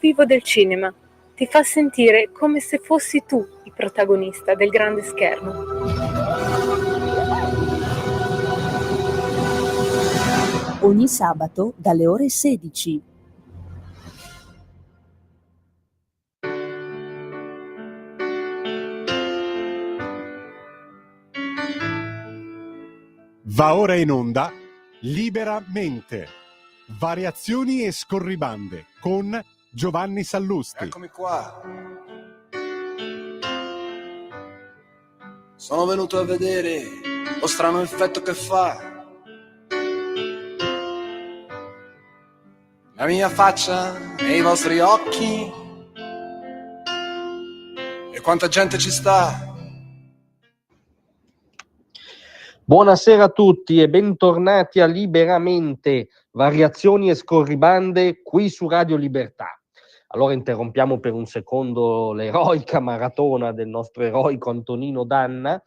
vivo del cinema. Ti fa sentire come se fossi tu il protagonista del grande schermo. Ogni sabato dalle ore 16. Va ora in onda Liberamente, variazioni e scorribande con Giovanni Sallusti. Eccomi qua. Sono venuto a vedere lo strano effetto che fa la mia faccia e i vostri occhi e quanta gente ci sta. Buonasera a tutti e bentornati a Liberamente, variazioni e scorribande qui su Radio Libertà. Allora interrompiamo per un secondo l'eroica maratona del nostro eroico Antonino Danna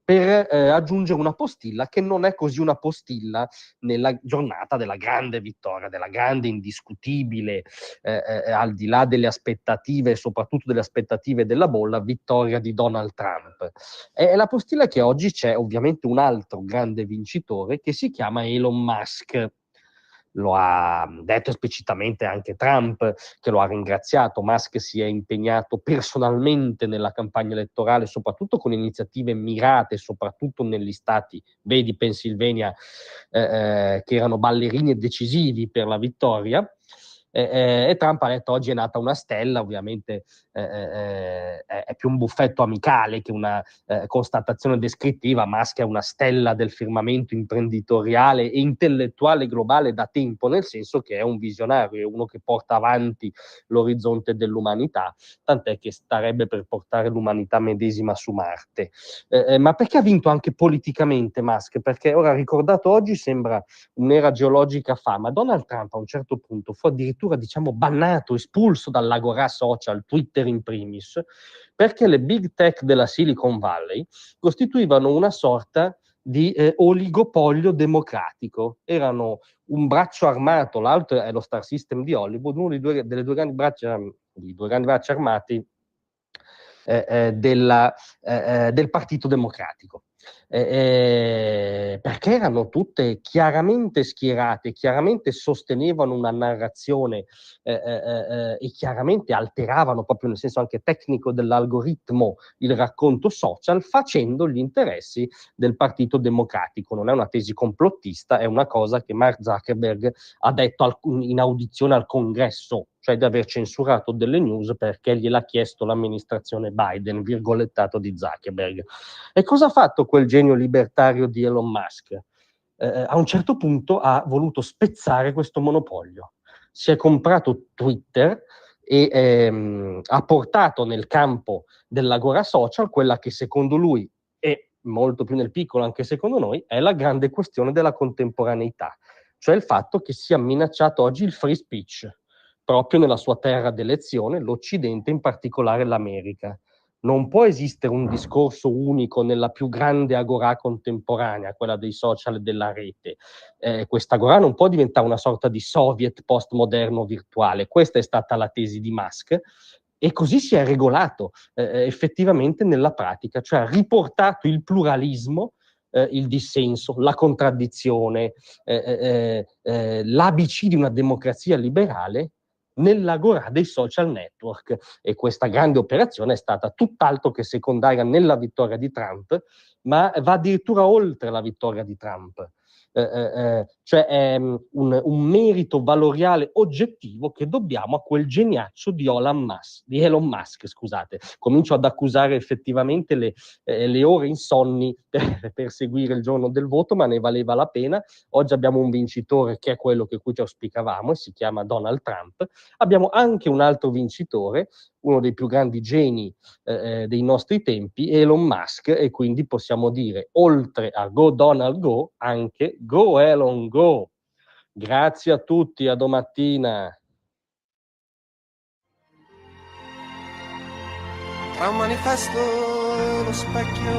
per aggiungere una postilla che non è così una postilla nella giornata della grande vittoria, della grande indiscutibile, al di là delle aspettative e soprattutto delle aspettative della bolla, vittoria di Donald Trump. E la postilla che oggi c'è ovviamente un altro grande vincitore che si chiama Elon Musk. Lo ha detto esplicitamente anche Trump, che lo ha ringraziato. Musk si è impegnato personalmente nella campagna elettorale, soprattutto con iniziative mirate, soprattutto negli stati, vedi Pennsylvania, che erano ballerini decisivi per la vittoria. E Trump ha detto oggi è nata una stella, ovviamente è più un buffetto amicale che una constatazione descrittiva. Musk è una stella del firmamento imprenditoriale e intellettuale globale da tempo, nel senso che è un visionario, è uno che porta avanti l'orizzonte dell'umanità, tant'è che starebbe per portare l'umanità medesima su Marte. Ma perché ha vinto anche politicamente Musk? Perché ora ricordato oggi sembra un'era geologica fa, ma Donald Trump a un certo punto fu addirittura bannato, espulso dall'agorà social, Twitter in primis, perché le big tech della Silicon Valley costituivano una sorta di oligopolio democratico. Erano un braccio armato, l'altro è lo Star System di Hollywood, uno delle due grandi braccia armati del Partito Democratico. Perché erano tutte chiaramente schierate, chiaramente sostenevano una narrazione e chiaramente alteravano, proprio nel senso anche tecnico dell'algoritmo, il racconto social, facendo gli interessi del Partito Democratico. Non è una tesi complottista, è una cosa che Mark Zuckerberg ha detto in audizione al Congresso, cioè di aver censurato delle news perché gliel'ha chiesto l'amministrazione Biden, virgolettato di Zuckerberg. E cosa ha fatto quel genio libertario di Elon Musk? A un certo punto ha voluto spezzare questo monopolio. Si è comprato Twitter e ha portato nel campo dell'agora social quella che secondo lui, e molto più nel piccolo anche secondo noi, è la grande questione della contemporaneità, cioè il fatto che sia minacciato oggi il free speech, proprio nella sua terra d'elezione, l'Occidente, in particolare l'America. Non può esistere un discorso unico nella più grande agorà contemporanea, quella dei social e della rete. Questa agorà non può diventare una sorta di soviet postmoderno virtuale. Questa è stata la tesi di Musk e così si è regolato effettivamente nella pratica, cioè ha riportato il pluralismo, il dissenso, la contraddizione, l'ABC di una democrazia liberale nell'agorà dei social network. E questa grande operazione è stata tutt'altro che secondaria nella vittoria di Trump, ma va addirittura oltre la vittoria di Trump. Cioè è un merito valoriale oggettivo che dobbiamo a quel geniaccio di Elon Musk, scusate. Comincio ad accusare effettivamente le ore insonni per seguire il giorno del voto, ma ne valeva la pena. Oggi abbiamo un vincitore che è quello che cui ci auspicavamo e si chiama Donald Trump. Abbiamo anche un altro vincitore, uno dei più grandi geni dei nostri tempi, Elon Musk, e quindi possiamo dire, oltre a Go Donald Go, anche Go Elon Go. Grazie a tutti, a domattina. Tra un manifesto e lo specchio